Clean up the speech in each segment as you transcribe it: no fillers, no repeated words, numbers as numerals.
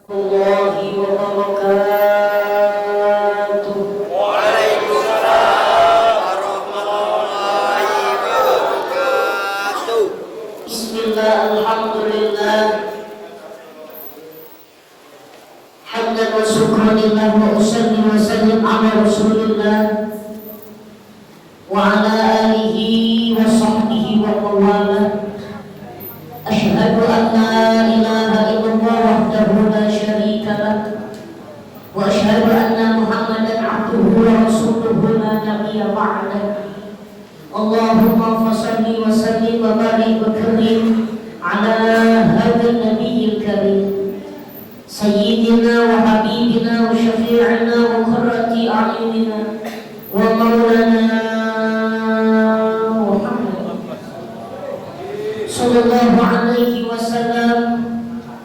Warahmatullahi wabarakatuh. Waalaikumsalam warahmatullahi wabarakatuh. Bismillah, alhamdulillah. Hamdan wa syukran lillah wa usalli wa sallim ala rasulillah wa ala alihi wa sahbihi wa mawala. Asyhadu an la ilaha illallah wahdahu la syarika lah wa asyhadu anna Muhammadan abduhu wa rasuluhu la nabiyya ba'dah. Allahumma fassalli wa sallim wa barik wa karim ala hadzal nabiyil karim sayyidina wa habibina wa syafi'ina wa qurrati a'yunina wa maulana sallallahu alaihi wasallam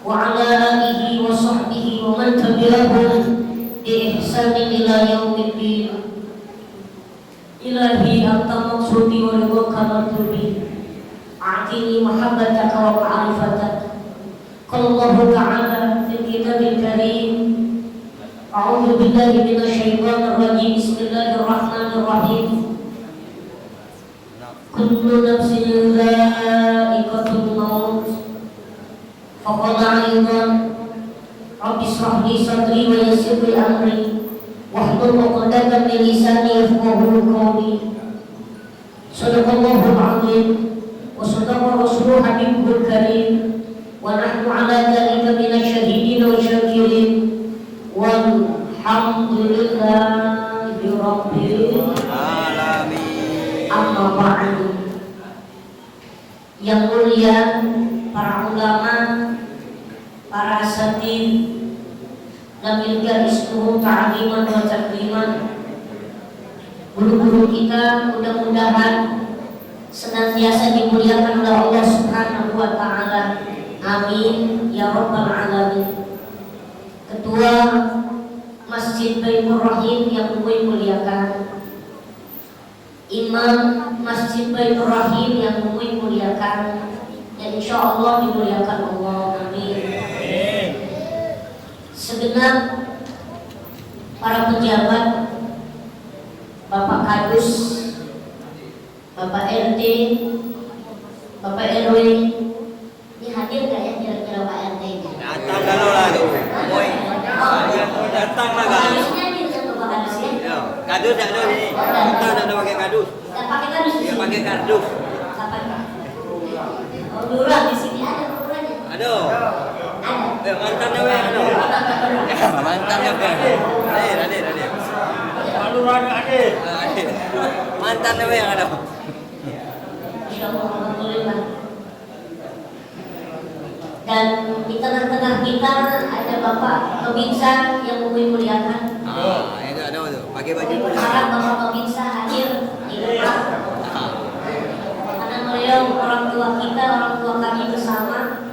wa ala alihi wa sahbihi wa man tabi'ahum bi ihsanin ila yaumiddin. Ilahi anta maqsudi wa ridwaka matlubi a'tini mahabbataka wa ma'rifataka. Qala Allah ta'ala fil kitabil karim, a'udzu billahi minasy syaithanir rajim. Bismillahirrahmanirrahim. Kullu nafsin dha'iqatul maut. Faqala aidan Rabbi shrah li sadri wa yassir li amri wahlul 'uqdatam min lisani yafqahu qawli. Shadaqallahul 'azim wa shadaqa rasuluhu habibul karim wa nahnu 'ala dzalika minasy syahidin wa syakirin walhamdulillahi rabbil Alamin. amma ba'du. Yang mulia para ulama, para asatidz, lamil garisnuhum ta'liman wa takriman, guru-guru kita mudah-mudahan senantiasa dimuliakan oleh Allah Subhanahu wa ta'ala. Amin ya rabbal alamin. Ketua Masjid Baitur Rahim yang Umi muliakan, Imam Masjid Baitur Rahim yang Umi muliakan, dan insya Allah dimuliakan Allah. Amin. Segenap para pejabat, Bapak Kadus, Bapak RT, Bapak RW, ini hadir nggak ya kira-kira Pak RT? Datang kalau lalu. Boy. Datang lah kan. Kadusnya ini satu Pak Kadus ya? Ya, kardus tak ada ni. Kita tak ada pakai kardus. Nggak pakai kadus di Dia sini? pakai kardus. Kapan Pak? Oh, lurah di sini ada lurahnya? Ada. Ada. Mantan dia weh ada. Mantan dia weh. Hadir. Lurahnya ada. Mantan dia weh yang ada. Insyaallah, alhamdulillah. Dan di tengah-tengah kita ada Bapak Pemirsa yang muliakan. Itu ada tu. Pakai baju tu. Harap Bapak Pemirsa hadir di depan. Karena beliau orang tua kita, orang tua kami bersama.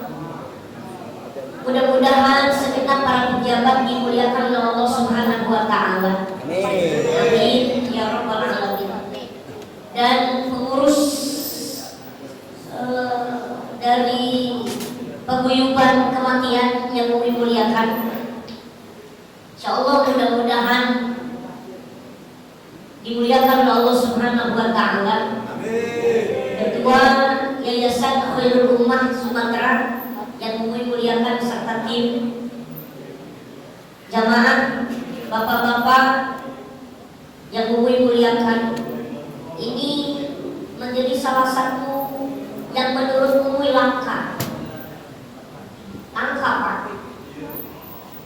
Mudah-mudahan segenap para pejabat dimuliakan oleh Allah Subhanahu wa ta'ala. Amin ya rabbal alamin. Dan pengurus dari paguyuban kematian yang kami muliakan, insyaallah mudah-mudahan dimuliakan oleh Allah Subhanahu wa ta'ala. Ketua Yayasan Khairul Ummah Sumatera yang kami muliakan serta tim jamaah, bapak-bapak yang kami muliakan, ini menjadi salah satu yang menurut Umi langka Pak.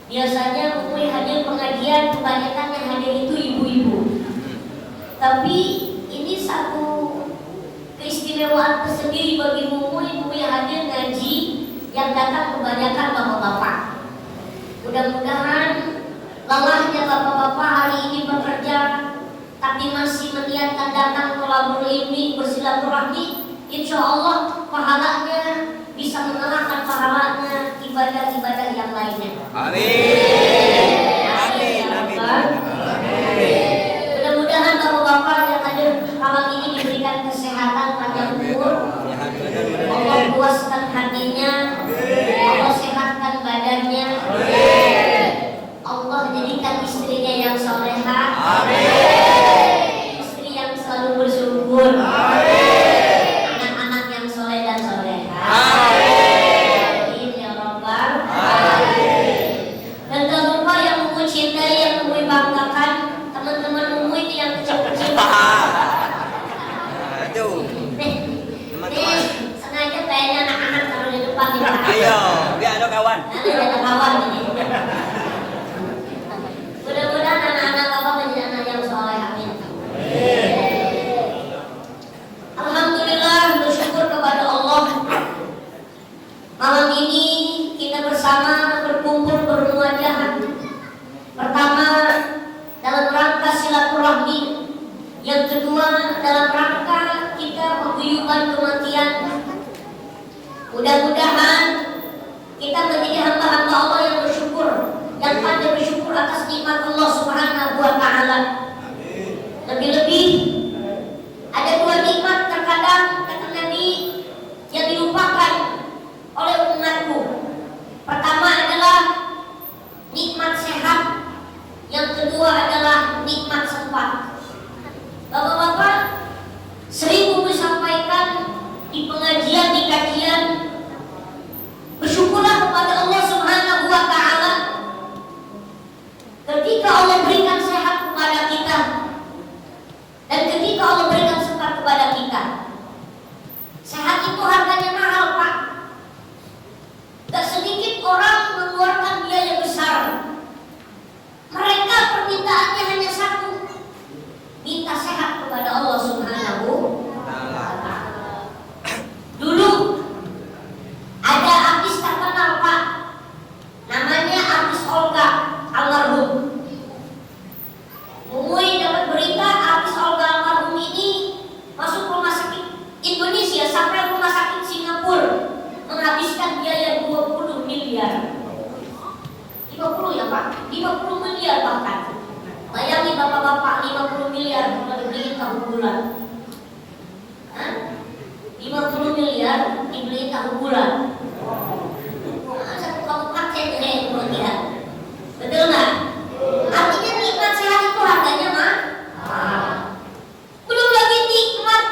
Biasanya Umi hadir pengajian, kebanyakan yang hadir itu ibu-ibu. Tapi ini satu keistimewaan tersendiri bagi Umi hadir ngaji yang datang kebanyakan bapak-bapak. Mudah-mudahan lelahnya bapak-bapak hari ini bekerja, tapi masih meniatkan datang ke labur ilmi bersilaturahmi. Insya Allah pahalanya bisa mengalahkan pahalanya ibadah-ibadah yang lainnya. Amin. Amin. Mudah-mudahan bapak-bapak yang hadir malam ini diberikan kesehatan panjang umur, Allah puaskan hatinya, Allah sehatkan badannya, Nanti ada kawan ini. Mudah-mudahan anak-anak Bapak menjadi anak yang soleh, amin. Alhamdulillah, bersyukur kepada Allah. Malam ini kita bersama berkumpul bermuajah. Pertama dalam rangka silaturahmi, yang kedua dalam rangka kita mengguyurkan kematian. Mudah-mudahan kita menjadi hamba-hamba Allah yang bersyukur, yang pandai bersyukur atas nikmat Allah Subhanahu wa Ta'ala. Lebih-lebih ada dua nikmat terkadang kata Nabi yang dilupakan oleh umatku. Pertama adalah nikmat sehat, yang kedua adalah nikmat sempat. Bapak-bapak, sering Umi sampaikan di pengajian, di kajian, bersyukurlah kepada Allah Subhanahu wa Ta'ala ketika Allah berikan sehat kepada kita dan ketika Allah berikan sempat kepada kita. Sehat itu harganya mahal, Pak. Gak sedikit orang mengeluarkan biaya besar. Mereka permintaannya hanya satu, minta sehat kepada Allah Subhanahu wa Ta'ala. Dulu ada artis terkenal, Pak, namanya artis Olga, almarhum. Mui dapat berita artis Olga almarhum ini masuk rumah sakit Indonesia sampai rumah sakit Singapura, menghabiskan biaya 20 miliar. 50 ya, Pak, 50 miliar bahkan. Bayangin bapak-bapak, 50 miliar kalau dibeliin tahu bulan. 50 miliar dibeliin tahu bulan. Satu kabupaten kemudian. Betul nggak? Artinya nikmat sehat itu harganya mahal. Belum lagi nikmat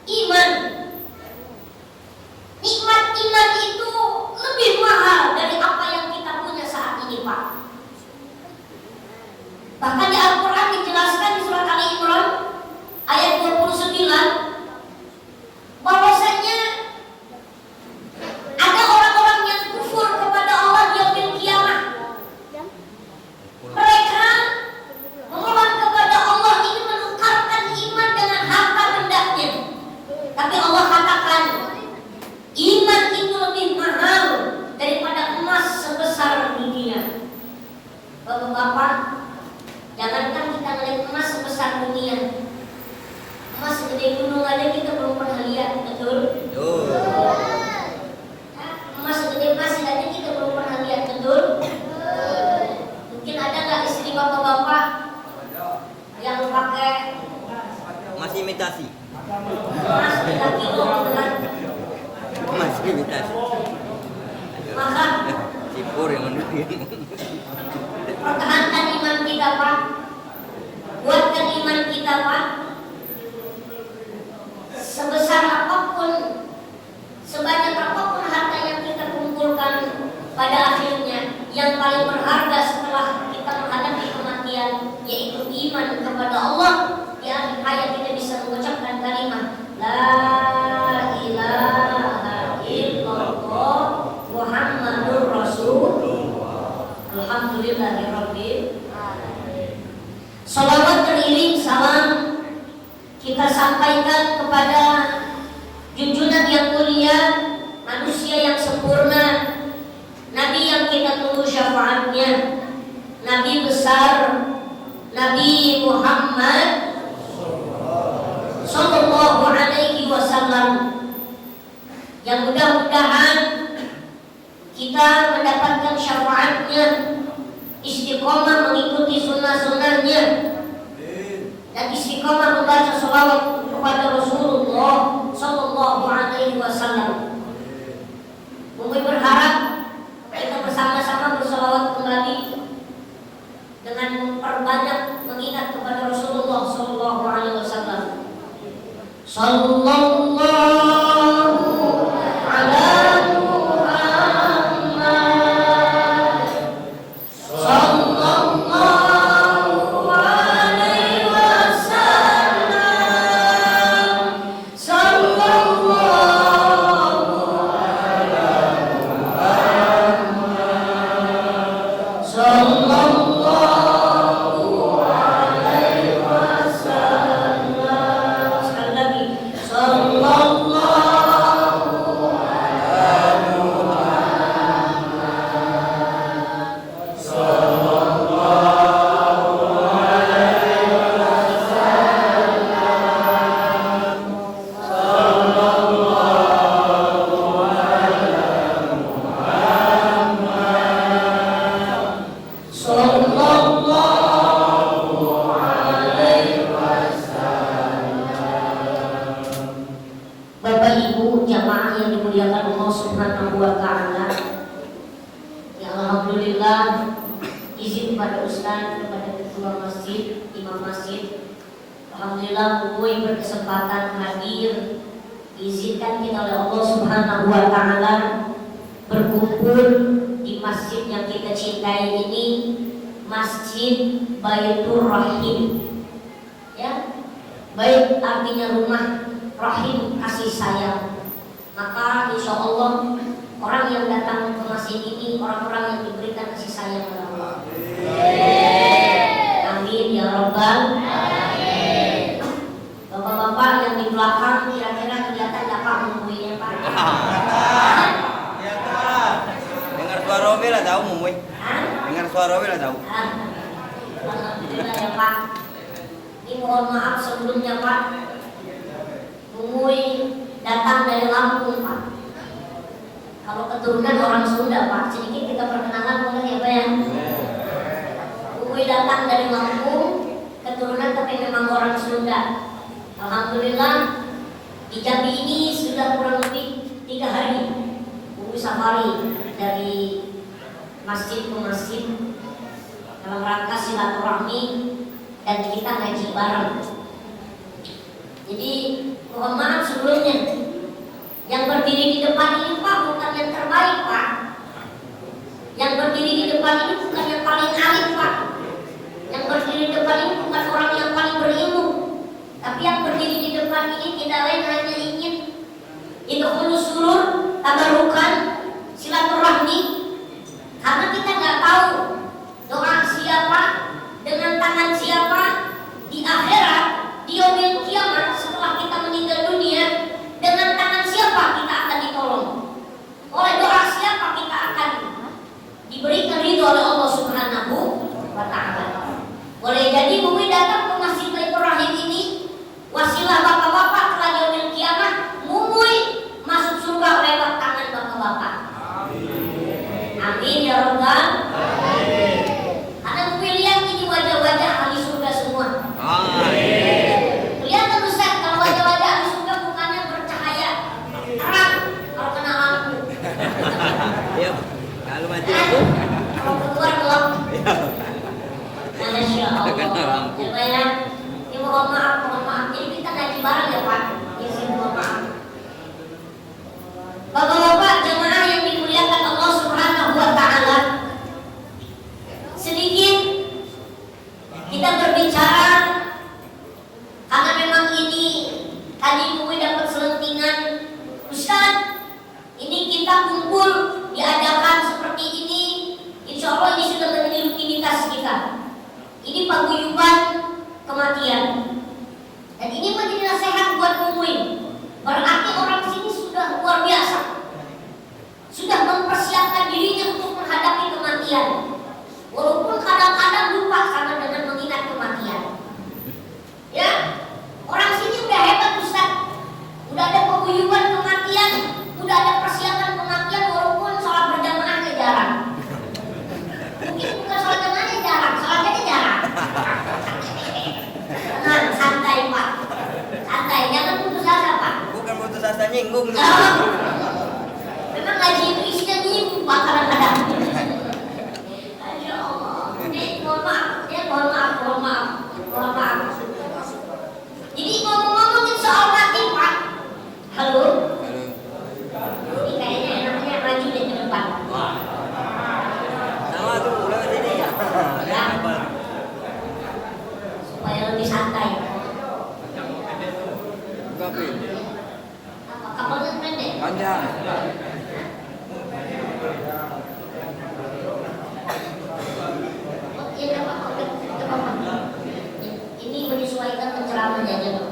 iman. Nikmat iman itu lebih mahal dari apa yang kita punya saat ini, Pak. Bahkan di Al-Quran dijelaskan di surat Ali Imran ayat 29 bahwasanya ada orang-orang yang kufur kepada Allah di yaumil kiamah. Mereka memohon kepada Allah ingin menukarkan iman dengan harta bendanya. Tapi Allah katakan iman itu lebih mahal daripada emas sebesar dunia. Bapak-bapak, jangankan kita ngeliat emas sebesar dunia, emas segede gunung aja kita belum pernah lihat, betul? Emas segede pasir aja kita belum pernah lihat, betul? Mungkin ada nggak istri bapak-bapak yang pakai Masih imitasi. emas 3 kilo beneran? Masih imitasi. Maka Sipur yang menurut. pertahankan iman kita, Pak. Kuatkan iman kita, Pak. Sebesar apapun, sebanyak apapun harta yang kita kumpulkan, pada akhirnya yang paling berharga setelah kita menghadapi kematian yaitu iman kepada Allah. Di akhir hayat kita bisa mengucapkan kalimat La ilaha illallah Muhammadur Rasulullah. Alhamdulillahirabbil alamin. Salawat teriring salam kita sampaikan kepada junjungan yang mulia, manusia yang sempurna, Nabi yang kita tunggu syafaatnya, Nabi besar, Nabi Muhammad Sallallahu Alaihi Wasallam, yang mudah-mudahan kita mendapatkan syafaatnya, istiqomah mengikuti sunnah-sunnahnya, dan istiqomah membaca sholawat kepada Rasulullah Sallallahu Alaihi Wasallam. Kami berharap kita bersama-sama bersolawat kembali dengan memperbanyak mengingat kepada Rasulullah Sallallahu Alaihi Wasallam. Sallallahu ala Muhammad. Sallallahu alaihi wasallam. Sallallahu ala Muhammad. Alhamdulillah, izin kepada Ustaz, kepada ketua masjid, imam masjid. Alhamdulillah, Bubuy berkesempatan hadir. Izinkan kita oleh Allah Subhanahu wa Ta'ala berkumpul di masjid yang kita cintai ini, Masjid Baitur Rahim. Ya, bait artinya rumah, rahim kasih sayang. Maka insya Allah orang yang datang ke masjid ini orang-orang yang diberikan kasih sayang oleh Allah. Amin ya Rabbal alamin. Bapak-bapak yang di belakang kira-kira kelihatan nggak Pak mumuinya Pak? Dengar suara Obe lah tahu mumui. Dengar suara Obe lah tahu. Alhamdulillah ya Pak. Ini mohon maaf sebelumnya Pak. Mumui datang dari Lampung Pak. Kalau keturunan orang Sunda Pak, sedikit kita perkenalan boleh ya Pak ya? Mumui datang dari Lampung, keturunan tapi memang orang Sunda. Alhamdulillah di Jambi ini sudah kurang lebih 3 hari Mumui safari dari masjid ke masjid dalam rangka silaturahmi dan kita ngaji bareng. Jadi mohon maaf sebelumnya, yang berdiri di depan ini Pak bukan yang terbaik Pak. Yang berdiri di depan ini bukan yang paling alim Pak. Yang berdiri di depan ini bukan orang yang paling berilmu. Tapi yang berdiri di depan ini tidak lain hanya ingin idkhulus surur, tabarukan, silaturahmi. Karena kita nggak tahu doa siapa dengan tangan siapa di akhirat, di yaumil kiamat setelah kita meninggal dunia, dengan tangan siapa kita akan ditolong, oleh doa siapa kita akan diberikan ridho oleh Allah Subhanahu wa Ta'ala. Boleh jadi Bumi datang ke Masjid Baitur Rahim ini wasilah bapak-bapak kelak yaumil kiamat, Mumui masuk surga lewat tangan bapak-bapak. Amin ya Rabbal alamin. Karena Mumui lihat ini wajah-wajah ahli surga semua. Kelihatan Ustaz kalau wajah-wajah ahli surga bukannya bercahaya terang kalau kena lampu. Iya. Kalau mati Kalau keluar gelap. Masya Allah. Ya, ya. Ini mohon maaf. Jadi kita ngaji bareng ya Pak. Izin mohon maaf. Bapak-bapak jemaah yang dimuliakan Allah Subhanahu wa Ta'ala, sedikit kita berbicara karena memang ini tadi Mui dapat selentingan, Ustaz, ini kita kumpul diadakan seperti ini, insya Allah ini sudah menjadi rutinitas kita. Ini paguyuban kematian, dan ini menjadi nasihat buat Mui. Berarti orang sini sudah luar biasa, sudah mempersiapkan dirinya untuk menghadapi kematian, walaupun kadang-kadang lupa sama dengan mengingat kematian. Ya, orang sini udah hebat Ustaz, udah ada paguyuban kematian, udah ada persiapan kematian, walaupun sholat berjamaahnya jarang. Mungkin bukan sholat jamaahnya jarang, sholatnya jarang. Tenang, santai Pak, santai, jangan putus asa Pak. bukan putus asa nyinggung. Memang ngaji itu isinya nyinggung Pak kadang-kadang. Masya Allah. Ini mohon maaf. Jadi ngomong-ngomongin soal mati Pak. Halo. Ini kayaknya enaknya maju deh ke depan. Nama tuh udah sini ya. Ya. Supaya lebih santai. Kopi. Apa kapalnya pendek? Panjang. Oh, iya Pak. Ini menyesuaikan penceramahnya aja Pak.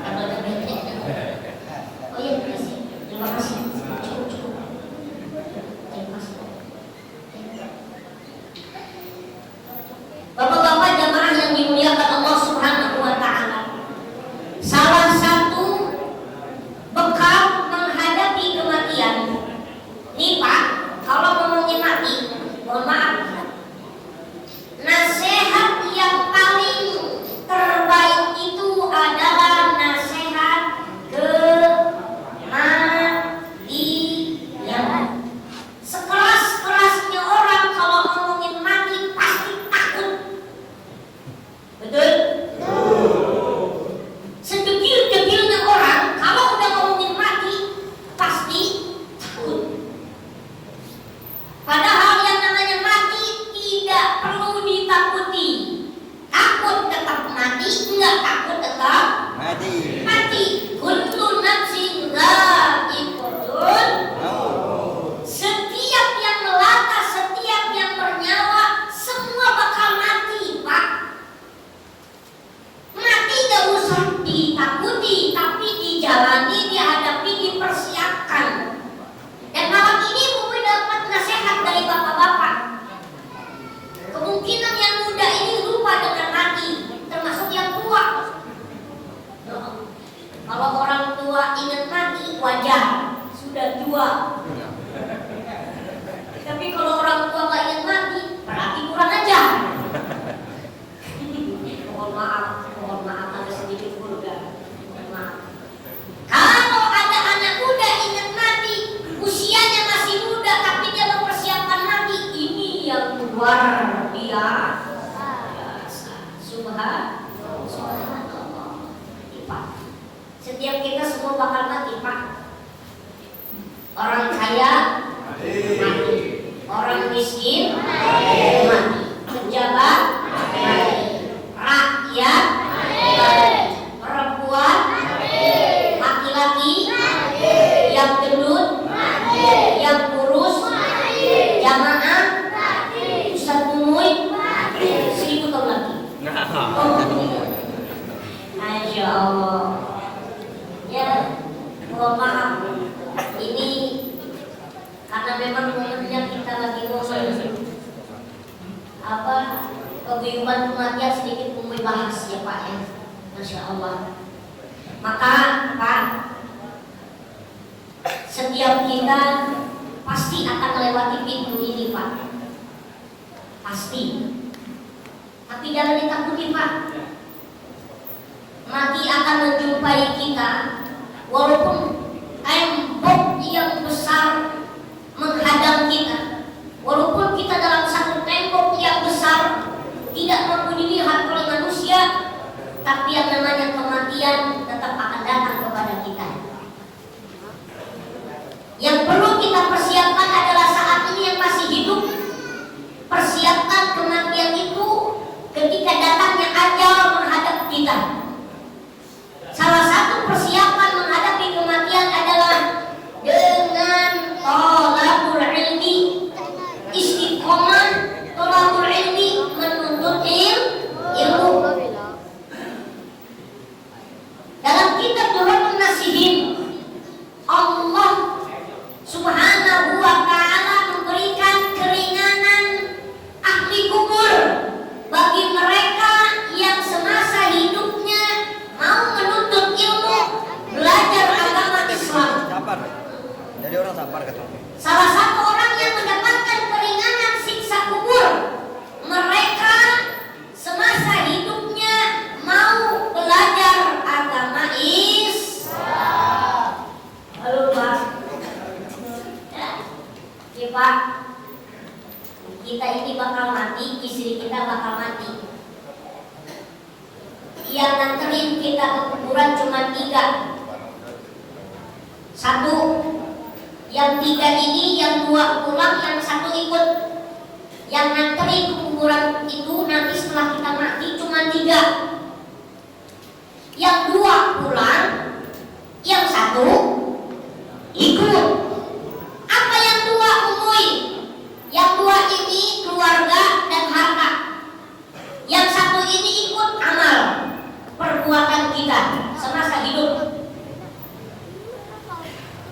Kapalnya pendek. Oh iya, terima kasih. Cukup. Terima kasih. Bapak-bapak jamaah yang dimuliakan Allah Subhanahu wa Ta'ala, luar biasa. Subhanallah. Pak, setiap kita semua bakal mati, Pak. Orang kaya mati, orang miskin mati, pejabat mati, rakyat mati, perempuan laki-laki yang gendut, yang kurus, jamaah, ustaz umuy, 1000 tahun lagi. Masya Allah. Ya, mohon maaf. Ini karena memang momennya kita lagi ngomong keguyuban kematian sedikit umuy bahas ya Pak ya. Masya Allah. Maka Pak, setiap kita pasti akan melewati pintu ini Pak, pasti. Tapi jangan ditakuti Pak, mati akan menjumpai kita. Walaupun tembok yang besar menghadang kita, walaupun kita dalam satu tembok yang besar tidak mampu dilihat oleh manusia, tapi yang namanya kematian tetap akan datang kepada kita. Yang perlu kita persiapkan adalah saat ini yang masih hidup. Persiapkan kematian itu ketika datangnya ajal menghadap kita. Salah satu persiapan menghadapi kematian adalah dengan thalabul ilmi, istiqomah thalabul ilmi, menuntut ilmu. Dalam kitab Tuhratun Nasihin, Allah Subhanahu wa ta'ala memberikan keringanan ahli kubur bagi mereka yang semasa hidupnya mau menuntut ilmu, belajar agama Islam. Sabar. Jadi orang sabar kata. Salah satu orang yang mendapatkan keringanan siksa kubur, mereka semasa hidupnya mau belajar agama Islam. Halo Pak. Ya Pak, kita ini bakal mati, istri kita bakal mati. Yang nganterin kita ke kuburan cuma 3. 1, yang 3 ini, yang 2 pulang, yang 1 ikut. Yang nganterin ke kuburan itu nanti setelah kita mati cuma 3. Yang 2 pulang, yang 1 ikut. Apa yang 2 umuy? Yang 2 ini keluarga dan harta. Yang 1 ini ikut amal perbuatan kita semasa hidup.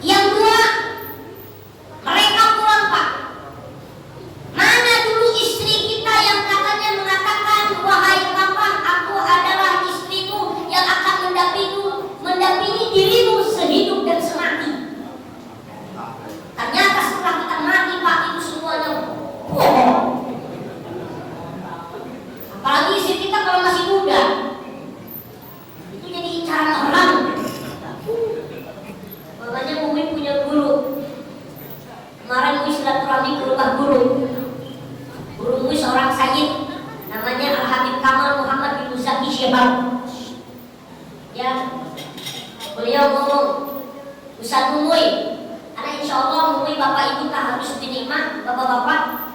Yang 2 mereka pulang Pak. Mana dulu istri kita yang katanya mengatakan, wahai Papa, aku adalah istrimu yang akan mendampingi dirimu sehidup dan semati. Ternyata setelah kita mati Pak, itu semuanya bohong. Apalagi istri kita kalau masih muda, itu jadi incaran orang. Makanya Umi punya guru. Kemarin Umi silaturahmi ke rumah guru. Guru Umi seorang sayyid, namanya Al-Habib Kamal Muhammad bin Zaki Syihab. Ya, beliau ngomong, Ustaz Umi, karena insya Allah Umi bapak ibu tak harus dinikmat, bapak-bapak.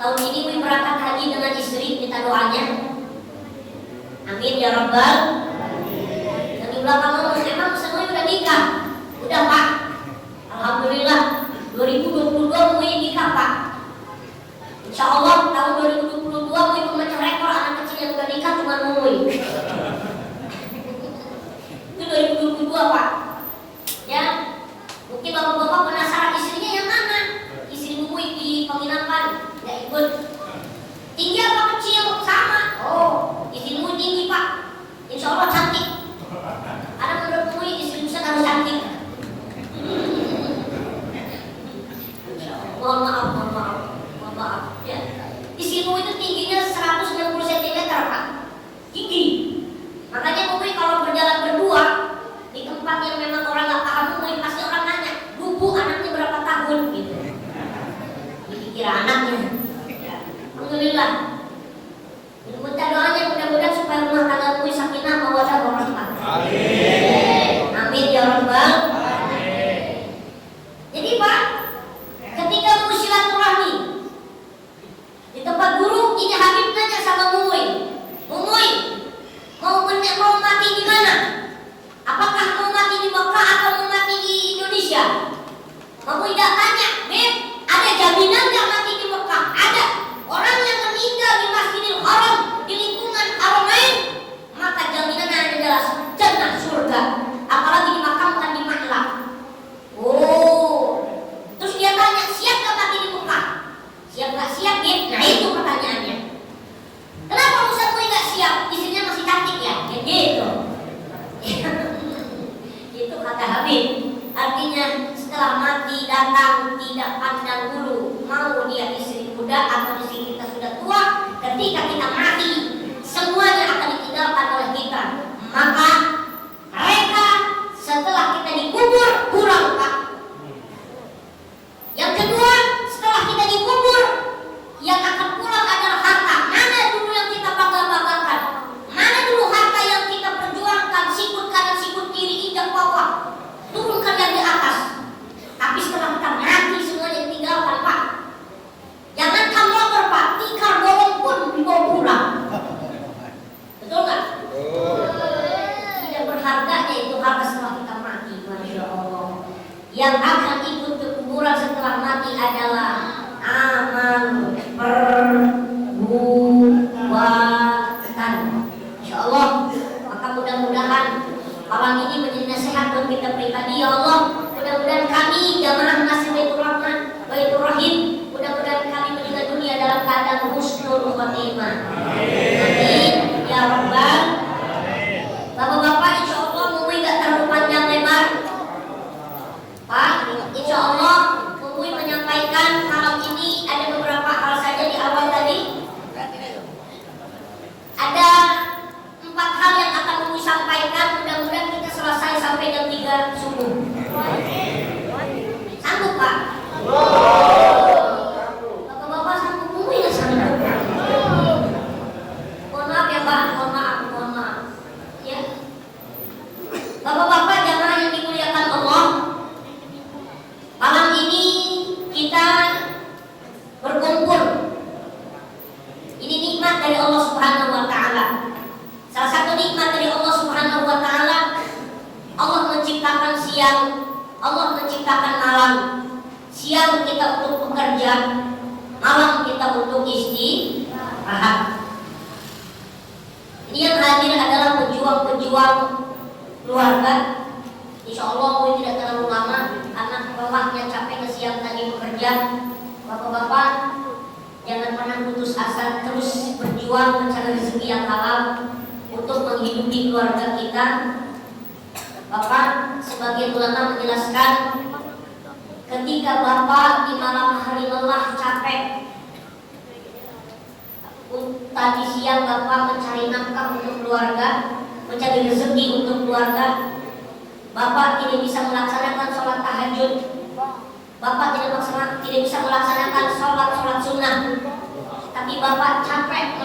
Tahun ini Umi berangkat haji dengan istri, minta doanya. Amin ya Rabbal. Dan di belakang ngomong, emang Ustaz Umi udah nikah? Udah Pak, alhamdulillah 2022 Umi nikah Pak. Insya Allah tahun 2022 Umi pemecah rekor anak kecil yang udah nikah cuma Umi. Itu 2022 Pak. Ya, mungkin bapak-bapak penasaran istrinya yang mana? Istri Umi di penginapan nggak ikut. Tinggi apa kecil? Sama. Oh, istri Umi tinggi Pak. Insya Allah cantik. Karena menurut Umi istri Ustaz harus cantik. Mohon maaf ya. Istri itu tingginya 160 cm Pak, tinggi. Makanya Umi kalau berjalan berdua di tempat yang memang orang nggak paham Umi, pasti orang nanya, Bu anaknya berapa tahun gitu. Dikira anaknya. Ya. Alhamdulillah. Minta doanya mudah-mudahan supaya rumah tanggamu sakinah mawaddah warahmah. Amin. Amin ya rabbal alamin. Jadi Pak, ketika mau silaturahmi di tempat guru, ini Habib nanya sama Mumuy, mau mati di mana? Apakah mau mati di Mekah atau mau mati di Indonesia? Mumuy tidak tanya, Beb, ada jaminan nggak mati di Mekah? Ada. Orang yang meninggal di Masjidil Haram, di lingkungan Haramain, maka jaminannya adalah jannah surga. Apalagi dimakamkan di Ma'la. Oh, terus dia tanya, siap nggak mati di Mekah? Siap nggak siap, Beb? Nah itu pertanyaannya. Kenapa Ustaz Mui nggak siap? Istrinya masih cantik ya? Kayak gitu. Itu kata Habib. Artinya setelah mati datang tidak pandang bulu, mau dia istri muda atau istri kita sudah tua, ketika kita mati semuanya akan ditinggalkan oleh kita. Maka mereka setelah kita dikubur pulang Pak. Yang kedua, setelah kita dikubur yang akan pulang adalah harta. Mana dulu yang kita bangga-banggakan? Mana dulu harta yang kita perjuangkan, sikut kanan sikut kiri injak bawah, turunkan yang di atas. Tapi setelah kita mati semuanya ditinggalkan Pak. Jangankan motor Pak, tikar bolong pun dibawa pulang. Betul nggak? Tidak berharganya itu harta setelah kita mati. Masya Allah. Yang akan ikut ke kuburan setelah mati adalah amal perbuatan. Insya Allah. Maka mudah-mudahan malam ini menjadi nasihat buat kita pribadi. Ya Allah, mudah-mudahan kami jamaah Masjid Baitur Rahman, Baitur Rahim, mudah-mudahan kami meninggal dunia dalam keadaan husnul khotimah. Amin ya rabbal. Bapak-bapak, insya Allah Mumuy gak terlalu panjang lebar. Pak, insya Allah Mumuy menyampaikan malam ini ada beberapa hal saja di awal tadi. Ada 4 hal yang akan Mumuy sampaikan. Mudah-mudahan kita selesai sampai jam 3 subuh. Sanggup Pak? Bapak-bapak sanggup, Mumuy nggak sanggup? Mohon maaf ya Pak, mohon maaf. Ya, bapak-bapak jamaah yang dimuliakan Allah, malam ini kita berkumpul. Ini nikmat dari Allah Subhanahu wa Ta'ala. Salah satu nikmat dari Allah Subhanahu wa Ta'ala, Allah menciptakan siang, Allah menciptakan malam. Siang kita untuk bekerja, malam kita untuk istirahat. Ini yang hadir adalah pejuang-pejuang keluarga. Insya Allah Mui tidak terlalu lama karena lelahnya capek ke siang tadi bekerja. Bapak-bapak, jangan pernah putus asa, terus berjuang mencari rezeki yang halal untuk menghidupi keluarga kita. Bapak sebagai ulama menjelaskan, ketika Bapak di malam hari lelah capek, tadi siang Bapak mencari nafkah untuk keluarga, mencari rezeki untuk keluarga, Bapak tidak bisa melaksanakan sholat tahajud, Bapak tidak bisa melaksanakan sholat sunnah, tapi Bapak capek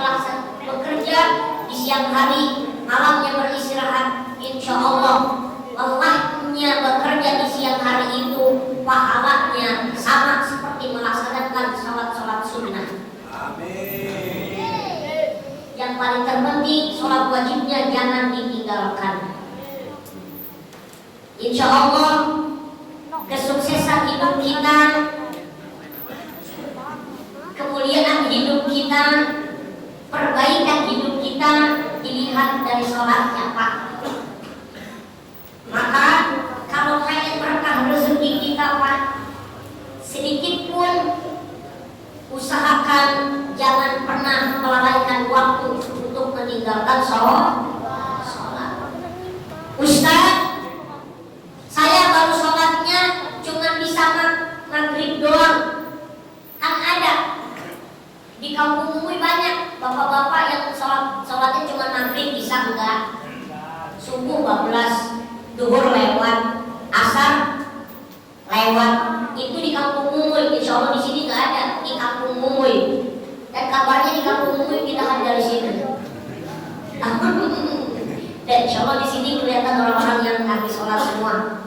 bekerja di siang hari, malamnya beristirahat. Insya Allah lelahnya bekerja di siang hari itu pahalanya sama seperti melaksanakan sholat sunnah. Amin. Yang paling terpenting sholat wajibnya jangan ditinggalkan. Insya Allah kesuksesan hidup kita, kemuliaan hidup kita, perbaikan hidup kita dilihat dari sholatnya Pak. Maka kalau pengen berkah rezeki kita Pak, sedikit pun usahakan jangan pernah melalaikan waktu untuk meninggalkan sholat. Ustaz, saya baru sholatnya cuma bisa maghrib doang. Kan ada di kampung Mumuy banyak bapak-bapak yang sholatnya cuma maghrib, bisa enggak? Subuh bablas, duhur lewat, asar lewat. Itu di kampung Mumuy. Insya Allah di sini nggak ada, di kampung Mumuy. Dan kabarnya di kampung Mui pindahan dari sini. Dan insya Allah di sini kelihatan orang-orang yang habis sholat semua.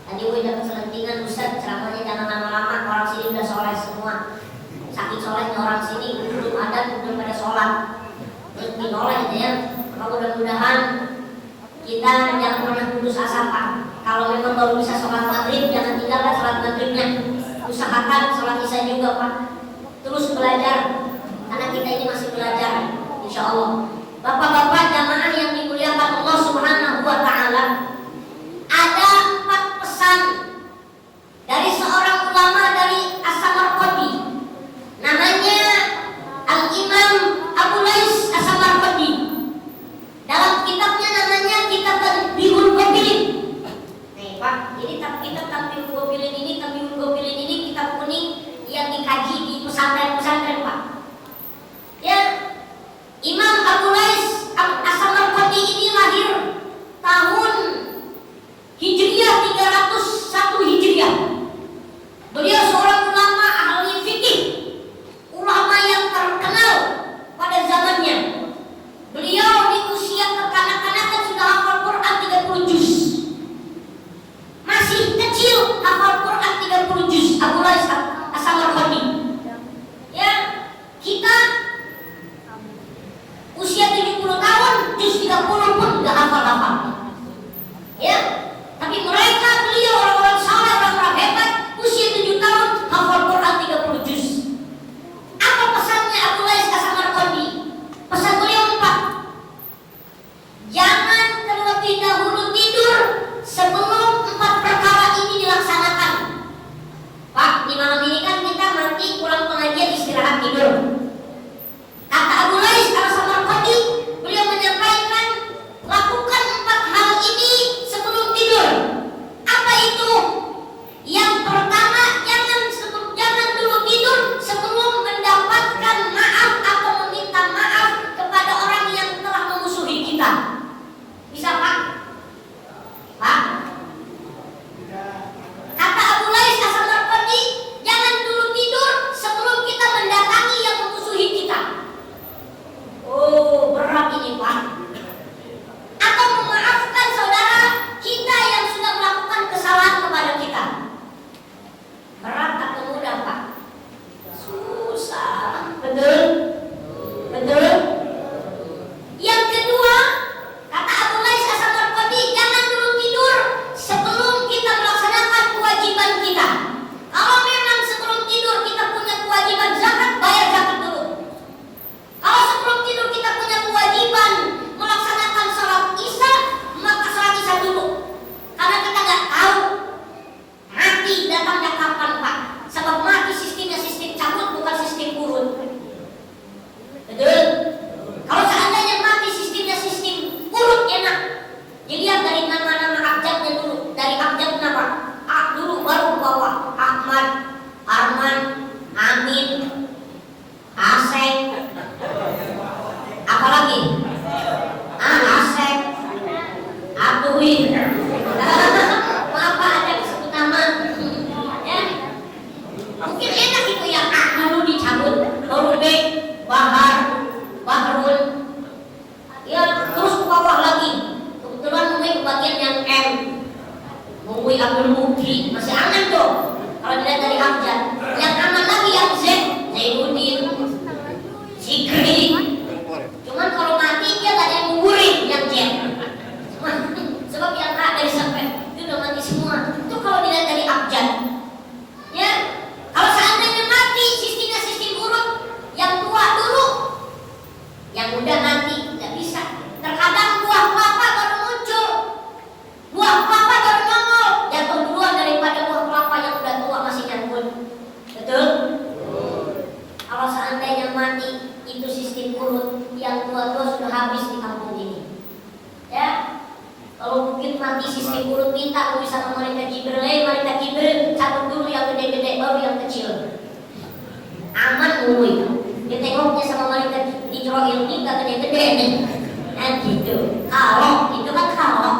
Tadi gue dapat selentingan, Ustaz ceramahnya jangan lama-lama, orang sini udah sholat semua. Saking sholatnya orang sini belum ada, belum pada sholat. Terus dinoleh aja ya. Maka mudah-mudahan kita jangan pernah putus asa Pak. Kalau memang baru bisa sholat maghrib, jangan tinggalkan sholat maghribnya. Usahakan sholat isya juga Pak. Terus belajar, karena kita ini masih belajar, insya Allah. Bapak-bapak jamaah yang dimuliakan Allah Subhanahu wa Ta'ala, ada 4 pesan dari seorang ulama dari As-Samarqandi, namanya Al-Imam Abu Lais As-Samarqandi. Dalam kitabnya namanya Kitab Tanbihul Ghafilin. Nih Pak, ini kitab Tanbihul Ghafilin ini kitab kuning yang dikaji di pesantren-pesantren Pak. Ya, Imam Abu Lais As-Samarqandi ini lahir tahun Hijriah 301 Hijriah. Beliau seorang ulama ahli fikih, ulama yang terkenal pada zamannya. Beliau di usia kekanak-kanakan sudah hafal Quran 30 juz. Masih kecil hafal Quran 30 juz. Abu Lais As-Samarqandi. Ya, kita usia 70 tahun, juz 30 pun gak hafal-hafal. Ya, tapi mereka beliau orang-orang saleh, orang-orang hebat, usia 7 tahun hafal Quran 30 juz. Apa pesannya Abu Lais As-Samarqandi? Pesan beliau 4. Jangan terlebih dahulu tidur sebelum 4 perkara ini dilaksanakan. Pak, di malam ini kan kita nanti pulang pengajian istirahat tidur. Kata Abu Lais As-Samarqandi, beliau menyampaikan lakukan 4 hal ini sebelum tidur. Apa itu? Yang pertama, jangan dulu tidur sebelum mendapatkan maaf atau meminta maaf kepada orang yang telah memusuhi kita. Bisa Pak? Pak? Kata Abu Lais As-Samarqandi, jangan dulu tidur sebelum kita mendatangi yang memusuhi kita. Oh, berat ini Pak. Atau memaafkan saudara kita yang sudah melakukan kesalahan kepada kita. Berat atau mudah Pak? Susah. Betul? Betul? Yang kedua, kata Abu Lais As-Samarqandi, jangan dulu tidur sebelum kita melaksanakan kewajiban kita. Kalau memang sebelum tidur kita punya kewajiban zakat, bayar zakat dulu. Kalau sebelum tidur kita punya kewajiban melaksanakan sholat isya, maka sholat isya dulu. Karena kita nggak tahu mati datangnya kapan Pak. Sebab mati sistemnya sistem cabut, bukan sistem urut. Betul? Kalau seandainya mati sistemnya sistem urut enak. Dilihat dari nama-nama abjadnya dulu. Dari abjad nama A dulu baru bawah. Ahmad, Arman, Amin, Asep, apalagi? Asep, Abdul. Apa ada disebut nama? Ya. Mungkin enak itu yang A dulu dicabut, baru B, Bahar, Bahrul. Ya, terus ke bawah lagi. Kebetulan Mui ke bagian yang M. Mui Abdul Muki masih aman tuh. Kalau dilihat dari abjad, yang aman lagi yang Z, Zainuddin, Zikri. Cuman kalau mati dia gak ada yang nguburin yang Z. Sebab yang A dari sampai itu udah mati semua. Itu kalau dilihat dari abjad. Ya, kalau seandainya mati sistemnya sistem urut, yang tua dulu, yang muda nanti nggak bisa. Terkadang buah kelapa baru muncul, buah kelapa baru nongol, jatuh duluan daripada buah kelapa yang udah tua masih nyangkut. Betul? Kalau seandainya mati itu sistem urut, yang tua-tua sudah habis di kampung ini. Ya, kalau mungkin mati sistem urut minta aku bisa ke malaikat Jibril, cabut dulu yang gede-gede baru yang kecil. Aman Mui. Ditengoknya sama malaikat Jibril ini gak gede-gede nih. Nah gitu. Kalau itu kan kalau,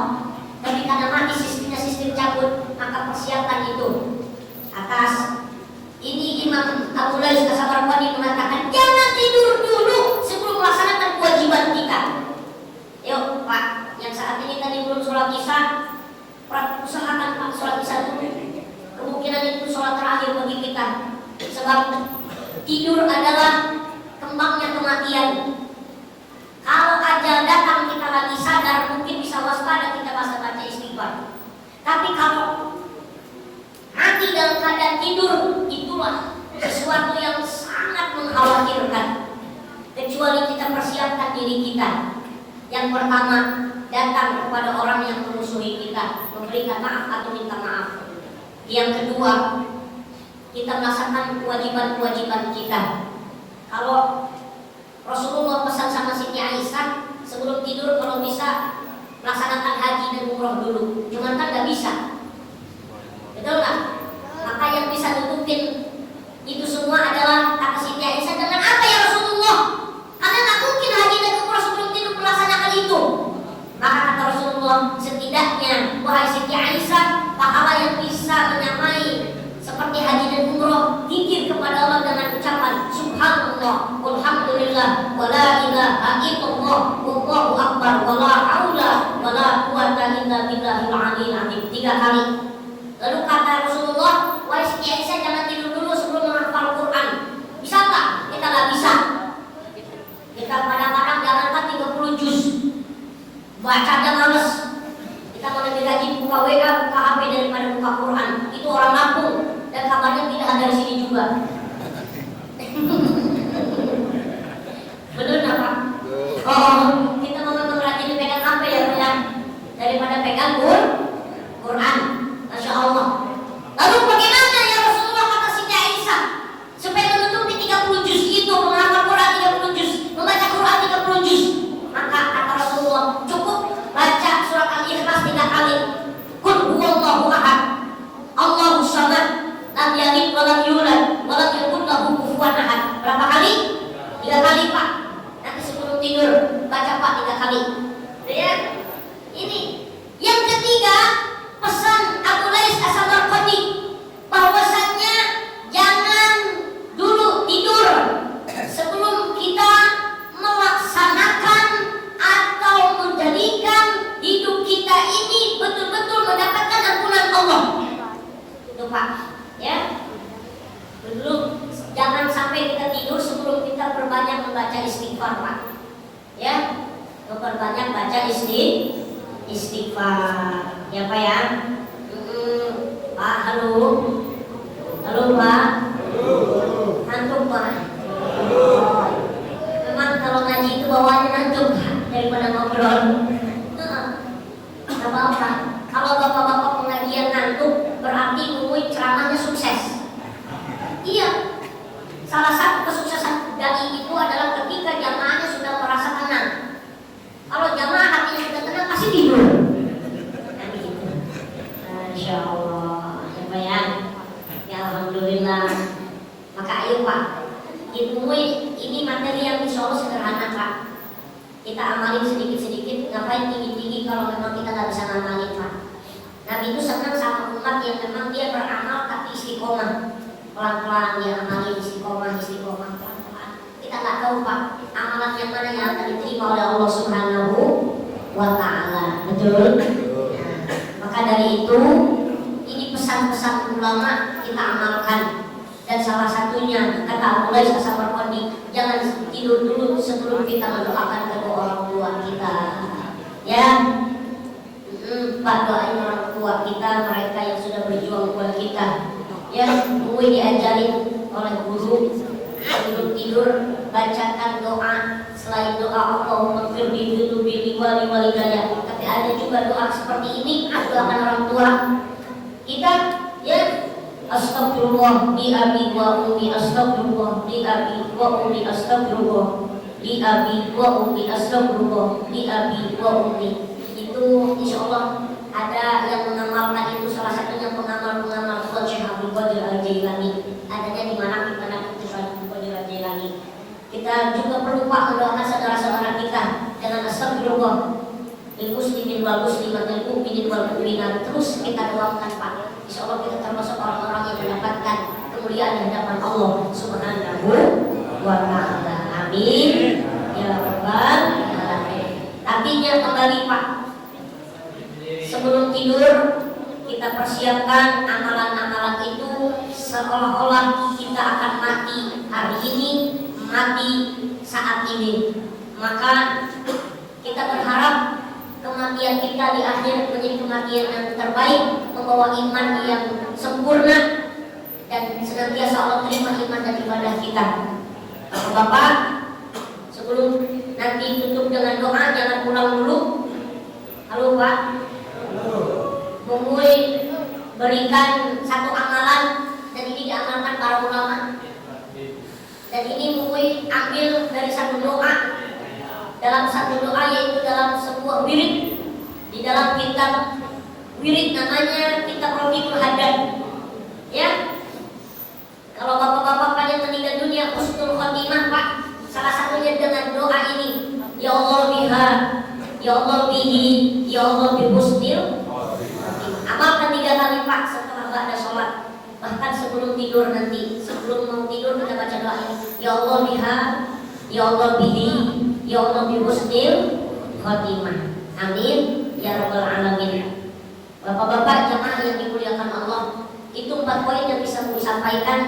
tapi karena mati sistemnya sistem cabut, maka persiapan itu atas ini Imam Abu Lais As-Samarqandi mengatakan jangan kita tidur, itulah sesuatu yang sangat mengkhawatirkan. Kecuali kita persiapkan diri kita. Yang pertama, datang kepada orang yang memusuhi kita, memberikan maaf atau minta maaf. Yang kedua, kita melaksanakan kewajiban-kewajiban kita. Kalau Rasulullah pesan sama Siti Aisyah, sebelum tidur kalau bisa melaksanakan haji dan umroh dulu. Cuman kan nggak bisa, betul nggak? Maka yang bisa nutupin itu semua adalah kata Siti Aisyah, dengan apa ya Rasulullah? Karena nggak mungkin haji dan umroh sebelum tidur melaksanakan itu. Maka kata Rasulullah, setidaknya wahai Siti Aisyah, pahala yang bisa menyamai seperti haji dan umroh, zikir kepada Allah dengan ucapan Subhanallah, Alhamdulillah, wa la ilaha illallah, wallahu akbar, wa la haula wa la quwwata illa billahil aliyyil azim 3 kali. Lalu kata Rasulullah, wahai Siti Aisyah, jangan tidur dulu sebelum menghafal Quran. Bisa tak? Kita nggak bisa. Kita kadang-kadang jangankan 30 juz, baca aja males. Kita mau lebih rajin buka WA, buka HP daripada buka Quran. Itu orang Lampung dan kabarnya tidak ada di sini juga. Benar nggak Pak? Oh, kita mau rajin pegang HP ya Pak ya, daripada pegang Quran. Masya Allah. Lalu bagaimana ya Rasulullah, kata Siti Aisyah, supaya menutupi 30 juz itu, menghafal Quran 30 juz, membaca Quran 30 juz. Maka kata Rasulullah, cukup baca surat Al-Ikhlas 3 kali. Qul huwallahu ahad, Allahus samad, lam yalid wa lam yulad wa lam yakul lahu kufuwan ahad. Berapa kali? 3 kali Pak. Nanti sebelum tidur baca Pak 3 kali. Ya. Ini. Yang ketiga, pesan Abu Lais As-Samarqandi, bahwasannya jangan dulu tidur sebelum kita melaksanakan atau menjadikan hidup kita ini betul-betul mendapatkan ampunan Allah. Itu Pak, ya. Belum, jangan sampai kita tidur sebelum kita perbanyak membaca istighfar Pak, ya. Memperbanyak baca istighfar, ya Pak ya. Pak, halo Pak. Ngantuk Pak. Memang kalau ngaji itu bawaannya ngantuk daripada ngobrol. Gak apa-apa. Kalau bapak-bapak pengajian ngantuk, berarti umumnya ceramahnya sukses. Iya. Salah satu kesuksesan dai itu adalah ketika jamaahnya sudah merasa tenang. Kalau jamaah hatinya sudah tenang, pasti tidur. Nah begitu. Masya Allah. Ya, ya Alhamdulillah. Maka ayo Pak, ini materi yang insya Allah sederhana Pak. Kita amalin sedikit-sedikit. Ngapain tinggi-tinggi kalau memang kita nggak bisa ngamalin Pak. Nabi itu senang sama umat yang memang dia beramal tapi istiqomah. Pelan-pelan dia amalin istiqomah pelan-pelan. Kita nggak tahu Pak, amalan yang mana yang akan diterima oleh Allah Subhanahu wa Ta'ala. Betul? Nah, maka dari itu, ini pesan-pesan ulama kita amalkan. Dan salah satunya kata Abu Lais As-Samarqandi, jangan tidur dulu sebelum kita mendoakan kedua orang tua kita. Ya, Pak, doain orang tua kita, mereka yang sudah berjuang buat kita. Ya, gue diajarin oleh guru sebelum tidur bacakan doa. Selain doa Allahumma firli dhunubi wali walidayya, tapi ada juga doa seperti ini, doakan orang tua kita, ya. Astagfirullah li abi wa ummi, astagfirullah li abi wa ummi, astagfirullah li abi wa ummi, astagfirullah li abi wa ummi. Itu insyaallah ada yang mengamalkan itu, salah satunya pengamal Syekh Abdul Qadir Al-Jailani. Adanya di mana kita nanti Syekh Abdul Qadir Al-Jailani. Kita juga perlu Pak mendoakan saudara-saudara kita dengan astagfirullah lil muslimin wal muslimat wal mu'minin wal mu'minat. Terus kita doakan Pak. Insyaallah kita termasuk orang-orang yang mendapatkan kemuliaan di hadapan Allah Subhanahu wa Ta'ala. Amin. Ya Rabbal alamin. Artinya kembali Pak, sebelum tidur kita persiapkan amalan-amalan itu seolah-olah kita akan mati hari ini, mati saat ini. Maka kita berharap kematian kita di akhir menjadi kematian yang terbaik, membawa iman yang sempurna, dan senantiasa Allah terima iman dan ibadah kita. Bapak, sebelum nanti tutup dengan doa, jangan pulang dulu. Halo Pak, Mungui berikan satu amalan dan ini diamalkan para ulama. Dan ini Mungui ambil dari satu doa, dalam satu doa yaitu dalam sebuah wirid di dalam kitab wirid namanya kitab Rabiul Hadad. Ya, kalau bapak-bapak pada meninggal dunia husnul khotimah Pak, salah satunya dengan doa ini, ya Allah biha, ya Allah bihi, ya Allah bi husnil khotimah. Amalkan 3 kali Pak setelah ba'da sholat, bahkan sebelum tidur nanti, sebelum mau tidur kita baca doa ini, ya Allah biha, ya Allah bihi, ya Allah bi husnil khotimah. Amin ya rabbal alamin. Bapak-bapak jemaah yang dimuliakan Allah, itu 4 poin yang bisa kami sampaikan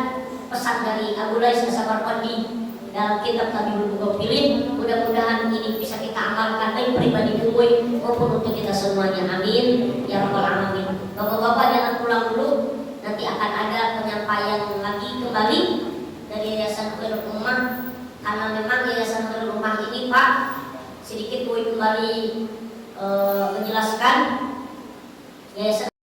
pesan dari Abu Lais As-Samarqandi dalam kitab Tabibul Mughafilin. Mudah-mudahan ini bisa kita amalkan baik pribadi Mungui maupun untuk kita semuanya. Amin ya rabbal alamin. Bapak-bapak jangan pulang dulu, nanti akan ada penyampaian lagi kembali dari Yayasan Khairul Ummah, karena memang Yayasan Khairul Ummah ini Pak sedikit Mungui kembali menjelaskan Yayasan